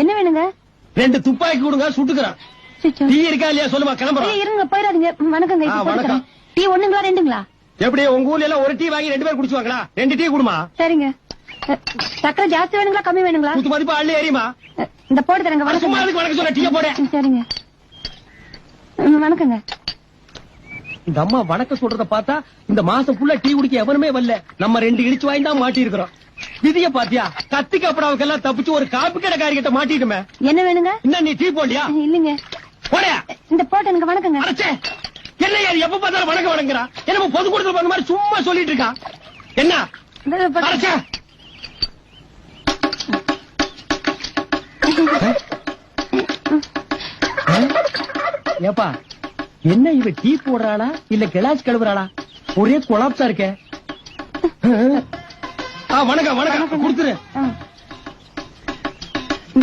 என்ன வேணுங்க? 2 துப்பாக்கி கொடுங்க, சுட்டுக்கிறேன். டீ இருக்கா இல்லையா சொல்லுமா, கிளம்புறோம். இருங்க, போயிடாதீங்க. வணக்கங்க. வணக்கம். டீ ஒண்ணுங்களா 2ங்களா? எப்படி உங்க ஊர்ல எல்லாம் ஒரு டீ வாங்கி 2 பேர் குடிச்சுவாங்களா? 2 டீ குடுமா. சரிங்க. சக்கரை ஜாஸ்தி வேணுங்களா கம்மி வேணுங்களா? குத்து மதிப்பு அள்ளி ஏறியுமா. இந்த போட்டு தரங்க. சும்மா அதுக்கு வணக்கம் சொல்ல, டீயை போட. சரிங்க. வணக்கங்க. இந்த அம்மா வணக்கம் சொல்றத பார்த்தா இந்த மாசம் ஃபுல்லா டீ குடிக்க எவனுமே வரல. நம்ம 2 இடிச்சு வாங்கி தான் மாட்டி இருக்கிறோம். விதிய பாத்தியா, கத்தி கப்படாவுக்கெல்லாம் தப்பிச்சு ஒரு காப்பி கடைக்காரி கிட்ட மாட்டிட்டுமே. என்ன வேணுங்க? என்ன நீ டீ போடலையா? இல்லங்க. போடையா? இந்த போட்டு எனக்கு வணக்கங்க. அடச்சே, என்ன யார் எப்ப பார்த்தாலும் வணக்கம் வணங்குறா? என்ன பொது கூட்டத்துல அந்த மாதிரி சும்மா சொல்லிட்டு இருக்கா? என்ன அடச்சே? ஏப்பா, என்ன இவ டீ போடுறாளா இல்ல கிளாஸ் கழுவுறாளா? ஒரே கொலாப்ஸா இருக்க. வணக்கம் வணக்கம் கொடுத்துரு.